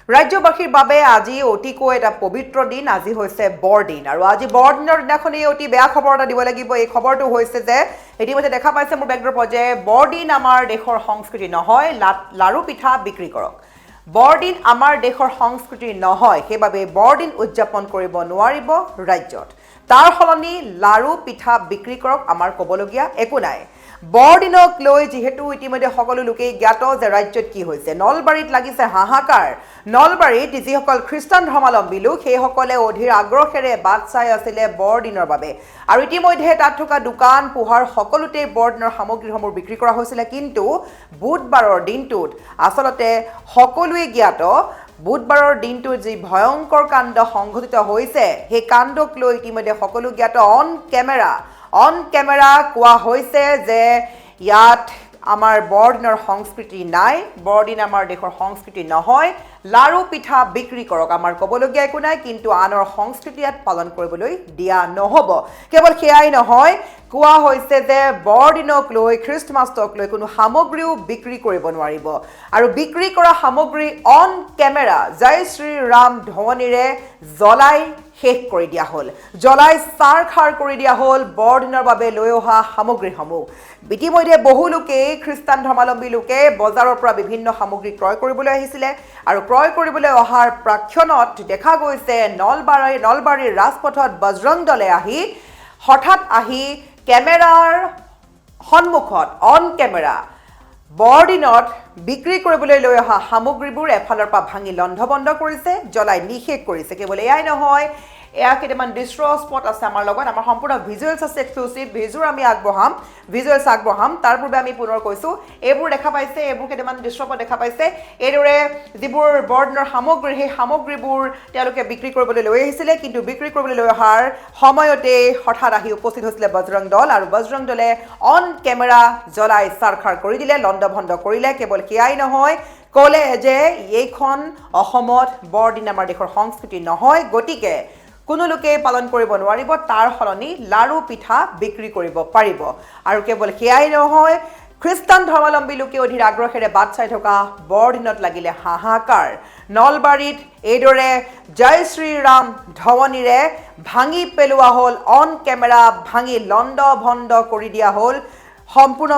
ৰাজ্যবাসীৰ বাবে আজি অতিকৈ এটা পবিত্ৰ দিন আজি হৈছে বৰদিন আৰু আজি বৰদিনৰ দিনাখনেই অতি বেয়া খবৰ এটা দিব লাগিব এই খবৰটো হৈছে যে ইতিমধ্যে দেখা পাইছে মোৰ বেকড্ৰপত যে বৰদিন আমাৰ দেশৰ সংস্কৃতি নহয় লাৰু পিঠা বিক্ৰী কৰক বৰদিন আমাৰ দেশৰ সংস্কৃতি নহয় সেইবাবে বৰদিন উদযাপন কৰিব নোৱাৰিব ৰাজ্যত তাৰ সলনি লাৰু পিঠা বিক্ৰী কৰক আমাৰ ক'বলগীয়া একো নাই বৰদিনক লৈ যেহেতু ইতিমধ্যে সকলো লোকেই জ্ঞাত যে ৰাজ্যত কি হৈছে নলবাৰীত লাগিছে হাহাকাৰ নলবাৰীত যিসকল খ্ৰীষ্টান ধৰ্মাৱলম্বী লোক সেইসকলে অধীৰ আগ্ৰহেৰে বাট চাই আছিলে বৰদিনৰ বাবে আৰু ইতিমধ্যে তাত থকা দোকান পোহাৰ সকলোতে বৰদিনৰ সামগ্ৰীসমূহ বিক্ৰী কৰা হৈছিলে কিন্তু বুধবাৰৰ দিনটোত আচলতে সকলোৱে জ্ঞাত বুধবাৰৰ দিনটোত যি ভয়ংকৰ কাণ্ড সংঘটিত হৈছে সেই কাণ্ডক লৈ ইতিমধ্যে সকলো জ্ঞাত অন কেমেৰা কোৱা হৈছে যে ইয়াত আমাৰ বৰদিনৰ সংস্কৃতি নাই বৰদিন আমাৰ দেশৰ সংস্কৃতি নহয় লাৰু পিঠা বিক্ৰী কৰক আমাৰ ক'বলগীয়া একো নাই কিন্তু আনৰ সংস্কৃতি ইয়াত পালন কৰিবলৈ দিয়া নহ'ব কেৱল সেয়াই নহয় কোৱা হৈছে যে বৰদিনক লৈ খ্ৰীষ্টমাছক লৈ কোনো সামগ্ৰীও বিক্ৰী কৰিব নোৱাৰিব আৰু বিক্ৰী কৰা সামগ্ৰী অন কেমেৰা জয় শ্ৰী ৰাম ধ্বনিৰে জ্বলাই শেষ কৰি দিয়া হ'ল জ্বলাই চাৰখাৰ কৰি দিয়া হ'ল বৰদিনৰ বাবে লৈ অহা সামগ্ৰীসমূহ ইতিমধ্যে বহু লোকেই খ্ৰীষ্টান ধৰ্মাৱলম্বী লোকে বজাৰৰ পৰা বিভিন্ন সামগ্ৰী ক্ৰয় কৰিবলৈ আহিছিলে আৰু ক্ৰয় কৰিবলৈ অহাৰ প্ৰাক্ষণত দেখা গৈছে নলবাৰীৰ ৰাজপথত বজৰং দলে হঠাৎ আহি কেমেৰাৰ সন্মুখত অন কেমেৰা বৰদিনত বিক্ৰী কৰিবলৈ লৈ অহা সামগ্ৰীবোৰ এফালৰ পৰা ভাঙি লণ্ডভণ্ড কৰিছে জ্বলাই নিষেধ কৰিছে কেৱল এয়াই নহয় এয়া কেইটামান দৃশ্য স্পট আছে আমাৰ লগত আমাৰ সম্পূৰ্ণ ভিজুৱেলছ আছে এক্সক্লুচিভ ভিজুৱেলছ আগবঢ়াম তাৰ পূৰ্বে আমি পুনৰ কৈছোঁ এইবোৰ দেখা পাইছে এইবোৰ কেইটামান দৃশ্যপট দেখা পাইছে এইদৰে যিবোৰ বৰদিনৰ সামগ্ৰী সেই সামগ্ৰীবোৰ তেওঁলোকে বিক্ৰী কৰিবলৈ লৈ আহিছিলে কিন্তু বিক্ৰী কৰিবলৈ লৈ অহাৰ সময়তে হঠাৎ আহি উপস্থিত হৈছিলে বজৰং দল আৰু বজৰং দলে অন কেমেৰা জ্বলাই চাৰখাৰ কৰি দিলে লণ্ডভণ্ড কৰিলে কেৱল সেয়াই নহয় ক'লে যে এইখন অসমত বৰদিন আমাৰ দেশৰ সংস্কৃতি নহয় গতিকে কোনো লোকে পালন কৰিব নোৱাৰিব তাৰ সলনি লাৰু পিঠা বিক্ৰী কৰিব পাৰিব আৰু কেৱল সেয়াই নহয় খ্ৰীষ্টান ধৰ্মাৱলম্বী লোকে অধীৰ আগ্ৰহেৰে বাট চাই থকা বৰদিনত লাগিলে হাহাকাৰ নলবাৰীত এইদৰে জয় শ্ৰী ৰাম ধ্বনিৰে ভাঙি পেলোৱা হ'ল অন কেমেৰা ভাঙি লণ্ডভণ্ড কৰি দিয়া হ'ল সম্পূৰ্ণ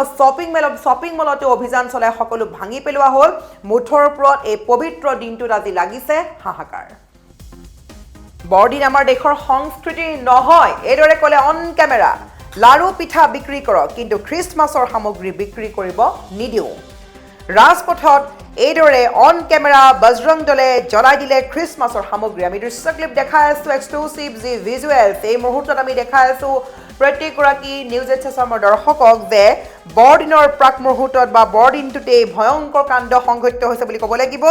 শ্বপিং মলতে অভিযান চলাই সকলো ভাঙি পেলোৱা হ'ল মুঠৰ ওপৰত এই পবিত্ৰ দিনটোত আজি লাগিছে হাহাকাৰ বৰদিন আমাৰ দেশৰ সংস্কৃতি নহয় এইদৰে ক'লে অন কেমেৰা লাৰু পিঠা বিক্ৰী কৰক কিন্তু খ্ৰীষ্টমাছৰ সামগ্ৰী বিক্ৰী কৰিব নিদিওঁ ৰাজপথত এইদৰে অন কেমেৰা বজৰং দলে জ্বলাই দিলে খ্ৰীষ্টমাছৰ সামগ্ৰী আমি দৃশ্য ক্লিপ দেখাই আছোঁ এক্সক্লুচিভ যি ভিজুৱেলছ এই মুহূৰ্তত আমি দেখাই আছোঁ প্ৰত্যেকগৰাকী নিউজ এছএছৰ দৰ্শকক যে বৰদিনৰ প্ৰাক মুহূৰ্তত বা বৰদিনটোতেই ভয়ংকৰ কাণ্ড সংঘটিত হৈছে বুলি ক'ব লাগিব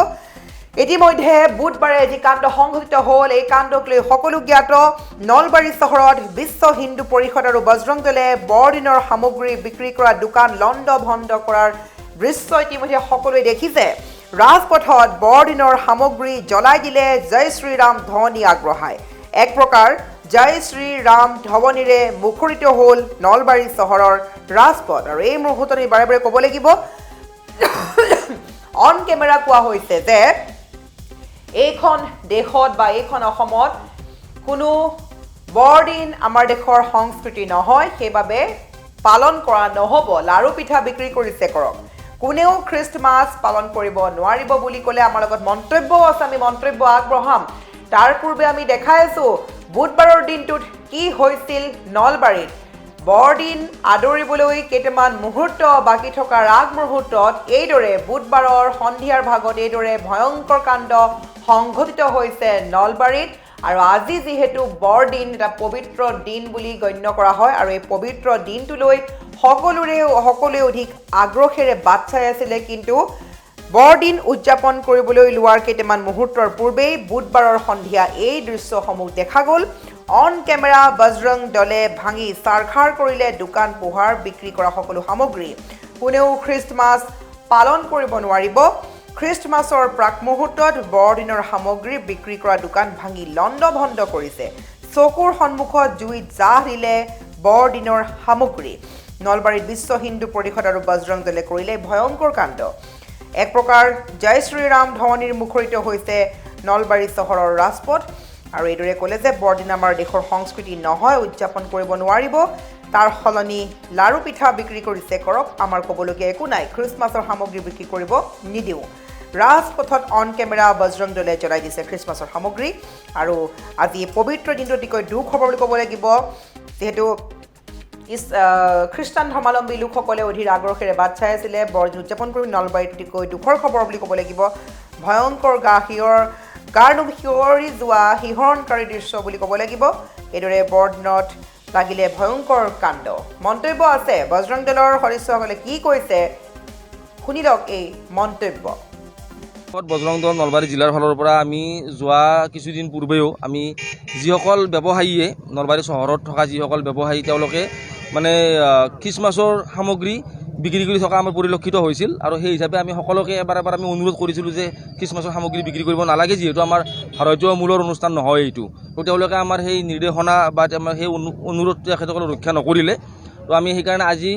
ইতিমধ্যে বুধবাৰে যি কাণ্ড সংঘটিত হ'ল এই কাণ্ডক লৈ সকলো জ্ঞাত নলবাৰী চহৰত বিশ্ব হিন্দু পৰিষদ আৰু বজৰং দলে বৰদিনৰ সামগ্ৰী বিক্ৰী কৰা দোকান লণ্ডভণ্ড কৰাৰ দৃশ্য ইতিমধ্যে সকলোৱে দেখিছে ৰাজপথত বৰদিনৰ সামগ্ৰী জ্বলাই দিলে জয় শ্ৰীৰাম ধ্বনি আগবঢ়াই এক প্ৰকাৰ জয় শ্ৰী ৰাম ধ্বনিৰে মুখৰিত হ'ল নলবাৰী চহৰৰ ৰাজপথ আৰু এই মুহূৰ্তত বাৰে বাৰে ক'ব লাগিব অন কেমেৰা কোৱা হৈছে যে এইখন দেশত বা এইখন অসমত কোনো বৰদিন আমাৰ দেশৰ সংস্কৃতি নহয় সেইবাবে পালন কৰা নহ'ব লাৰু পিঠা বিক্ৰী কৰিছে কৰক কোনেও খ্ৰীষ্টমাছ পালন কৰিব নোৱাৰিব বুলি ক'লে আমাৰ লগত মন্তব্যও আছে আমি মন্তব্য আগবঢ়াম তাৰ পূৰ্বে আমি দেখাই আছোঁ বুধবাৰৰ দিনটোত কি হৈছিল নলবাৰীত বৰদিন আদৰিবলৈ কেইটামান মুহূৰ্ত বাকী থকাৰ আগমুহূৰ্তত এইদৰে বুধবাৰৰ সন্ধিয়াৰ ভাগত এইদৰে ভয়ংকৰ কাণ্ড সংঘটিত হৈছে নলবাৰীত আৰু আজি যিহেতু বৰদিন এটা পবিত্ৰ দিন বুলি গণ্য কৰা হয় আৰু এই পবিত্ৰ দিনটোলৈ সকলোৱে অধিক আগ্ৰহেৰে বাট চাই আছিলে কিন্তু বৰদিন উদযাপন কৰিবলৈ লোৱাৰ কেইটামান মুহূৰ্তৰ পূৰ্বেই বুধবাৰৰ সন্ধিয়া এই দৃশ্যসমূহ দেখা গ'ল অন কেমেৰা বজৰং দলে ভাঙি চাৰখাৰ কৰিলে দোকান পোহাৰ বিক্ৰী কৰা সকলো সামগ্ৰী কোনেও খ্ৰীষ্টমাছ পালন কৰিব নোৱাৰিব খ্ৰীষ্টমাছৰ প্ৰাক মুহূৰ্তত বৰদিনৰ সামগ্ৰী বিক্ৰী কৰা দোকান ভাঙি লণ্ডভণ্ড কৰিছে চকুৰ সন্মুখত জুইত জাহ দিলে বৰদিনৰ সামগ্ৰী নলবাৰীত বিশ্ব হিন্দু পৰিষদ আৰু বজৰং দলে কৰিলে ভয়ংকৰ কাণ্ড এক প্ৰকাৰ জয় শ্ৰীৰাম ধ্বনিৰ মুখৰিত হৈছে নলবাৰী চহৰৰ ৰাজপথ আৰু এইদৰে ক'লে যে বৰদিন আমাৰ দেশৰ সংস্কৃতি নহয়, উদযাপন কৰিব নোৱাৰিব, তাৰ সলনি লাৰু পিঠা বিক্ৰী কৰিছে কৰক, আমাৰ ক'বলগীয়া একো নাই, খ্ৰীষ্টমাছৰ সামগ্ৰী বিক্ৰী কৰিব নিদিওঁ। ৰাজপথত অন কেমেৰা বজৰং দলে জ্বলাই দিছে খ্ৰীষ্টমাছৰ সামগ্ৰী আৰু আজি পবিত্ৰ দিনটো অতিকৈ দুখ খবৰ বুলি ক'ব লাগিব, যিহেতু খ্ৰীষ্টান ধৰ্মাৱলম্বী লোকসকলে অধীৰ আগ্ৰহেৰে বাট চাই আছিলে বৰদিন উদযাপন কৰি। নলবাৰীত অতিকৈ দুখৰ খবৰ বুলি ক'ব লাগিব, ভয়ংকৰ গাৰ নোম শিয়ৰি যোৱা শিহৰণকাৰী দৃশ্য বুলি ক'ব লাগিব। এইদৰে বৰদিনত লাগিলে ভয়ংকৰ কাণ্ড। মন্তব্য আছে বজৰং দলৰ সদস্যসকলে কি কৈছে, শুনি লওক এই মন্তব্য। বজৰং দল নলবাৰী জিলাৰ ফালৰ পৰা আমি যোৱা কিছুদিন পূৰ্বেও আমি যিসকল ব্যৱসায়ীয়ে নলবাৰী চহৰত থকা যিসকল ব্যৱসায়ী তেওঁলোকে মানে খ্ৰীষ্টমাছৰ সামগ্ৰী বিক্ৰী কৰি থকা আমাৰ পৰিলক্ষিত হৈছিল আৰু সেই হিচাপে আমি সকলোকে এবাৰ আমি অনুৰোধ কৰিছিলোঁ যে খ্ৰীষ্টমাছৰ সামগ্ৰী বিক্ৰী কৰিব নালাগে, যিহেতু আমাৰ ভাৰতীয় মূলৰ অনুষ্ঠান নহয় এইটো। তো তেওঁলোকে আমাৰ সেই নিৰ্দেশনা বা সেই অনুৰোধ তেখেতসকলে ৰক্ষা নকৰিলে। তো আমি সেইকাৰণে আজি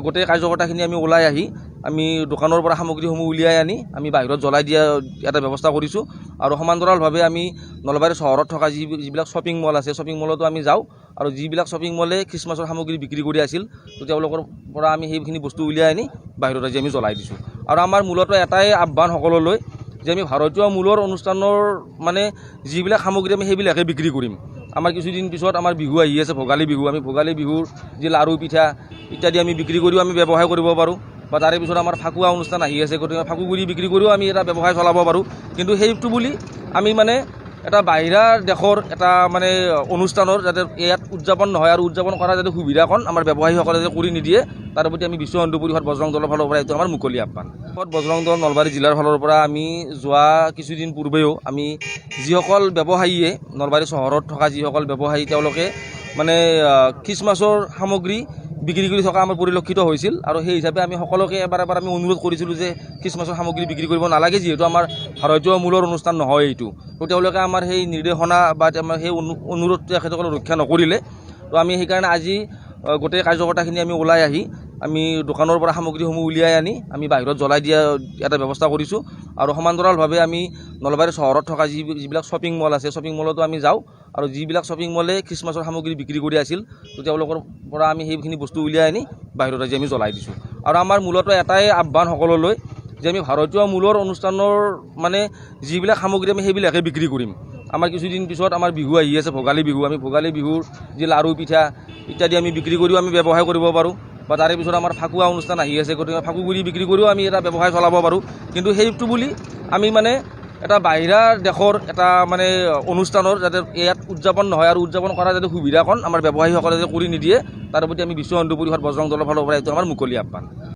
গোটেই কাৰ্যকৰ্তাখিনি আমি ওলাই আহি আমি দোকানৰ পৰা সামগ্ৰীসমূহ উলিয়াই আনি আমি বাহিৰত জ্বলাই দিয়া এটা ব্যৱস্থা কৰিছোঁ আৰু সমান্তৰালভাৱে আমি নলবাৰী চহৰত থকা যিবিলাক শ্বপিং মল আছে শ্বপিং মলতো আমি যাওঁ আৰু যিবিলাক শ্বপিং মলে খ্ৰীষ্টমাছৰ সামগ্ৰী বিক্ৰী কৰি আছিল তো তেওঁলোকৰ পৰা আমি সেইখিনি বস্তু উলিয়াই আনি বাহিৰত আজি আমি জ্বলাই দিছোঁ। আৰু আমাৰ মূলতঃ এটাই আহ্বান সকলোলৈ যে আমি ভাৰতীয় মূলৰ অনুষ্ঠানৰ মানে যিবিলাক সামগ্ৰী আমি সেইবিলাকে বিক্ৰী কৰিম। আমাৰ কিছুদিন পিছত আমাৰ বিহু আহি আছে, ভোগালী বিহু, আমি ভোগালী বিহুৰ যি লাৰু পিঠা ইত্যাদি আমি বিক্ৰী কৰিও আমি ব্যৱসায় কৰিব পাৰোঁ বা তাৰে পিছত আমাৰ ফাকুৱা অনুষ্ঠান আহি আছে, গতিকে ফাকুগুৰি বিক্ৰী কৰিও আমি এটা ব্যৱসায় চলাব পাৰোঁ। কিন্তু সেইটো বুলি আমি মানে এটা বাহিৰা দেশৰ এটা মানে অনুষ্ঠানৰ যাতে ইয়াত উদযাপন নহয় আৰু উদযাপন কৰা যাতে সুবিধাকণ আমাৰ ব্যৱসায়ীসকলে যাতে কৰি নিদিয়ে তাৰ প্ৰতি আমি বিশ্ব হিন্দু পৰিষদ বজৰং দলৰ ফালৰ পৰা এইটো আমাৰ মুকলি আহ্বান। বজৰং দল নলবাৰী জিলাৰ ফালৰ পৰা আমি যোৱা কিছুদিন পূৰ্বেও আমি যিসকল ব্যৱসায়ীয়ে নলবাৰী চহৰত থকা যিসকল ব্যৱসায়ী তেওঁলোকে মানে খ্ৰীষ্টমাছৰ সামগ্ৰী বিক্ৰী কৰি থকা আমাৰ পৰিলক্ষিত হৈছিল আৰু সেই হিচাপে আমি সকলোকে এবাৰ আমি অনুৰোধ কৰিছিলোঁ যে খ্ৰীষ্টমাছৰ সামগ্ৰী বিক্ৰী কৰিব নালাগে, যিহেতু আমাৰ ভাৰতীয় মূলৰ অনুষ্ঠান নহয় এইটো। তো তেওঁলোকে আমাৰ সেই নিৰ্দেশনা বা সেই অনুৰোধ তেখেতসকলে ৰক্ষা নকৰিলে। তো আমি সেইকাৰণে আজি গোটেই কাৰ্যকৰ্তাখিনি আমি ওলাই আহি আমি দোকানৰ পৰা সামগ্ৰীসমূহ উলিয়াই আনি আমি বাহিৰত জ্বলাই দিয়া এটা ব্যৱস্থা কৰিছোঁ আৰু সমান্তৰালভাৱে আমি নলবাৰী চহৰত থকা যিবিলাক শ্বপিং মল আছে শ্বপিং মলতো আমি যাওঁ আৰু যিবিলাক শ্বপিং মলে খ্ৰীষ্টমাছৰ সামগ্ৰী বিক্ৰী কৰি আছিল তো তেওঁলোকৰ পৰা আমি সেইখিনি বস্তু উলিয়াই আনি বাহিৰত আজি আমি জ্বলাই দিছোঁ। আৰু আমাৰ মূলতঃ এটাই আহ্বান সকলোলৈ যে আমি ভাৰতীয় মূলৰ অনুষ্ঠানৰ মানে যিবিলাক সামগ্ৰী আমি সেইবিলাকে বিক্ৰী কৰিম। আমাৰ কিছুদিন পিছত আমাৰ বিহু আহি আছে, ভোগালী বিহু, আমি ভোগালী বিহুৰ যি লাৰু পিঠা ইত্যাদি আমি বিক্ৰী কৰিও আমি ব্যৱসায় কৰিব পাৰোঁ বা তাৰে পিছত আমাৰ ফাকুৱা অনুষ্ঠান আহি আছে, গতিকে ফাকুগুৰি বিক্ৰী কৰিও আমি এটা ব্যৱসায় চলাব পাৰোঁ। কিন্তু সেইটো বুলি আমি মানে এটা বাহিৰা দেশৰ এটা মানে অনুষ্ঠানৰ যাতে ইয়াত উদযাপন নহয় আৰু উদযাপন কৰা যাতে সুবিধাকণ আমাৰ ব্যৱসায়ীসকলে যাতে কৰি নিদিয়ে তাৰ প্ৰতি আমি বিশ্ব হিন্দু পৰিষদ বজৰং দলৰ ফালৰ পৰা এইটো আমাৰ মুকলি আহ্বান।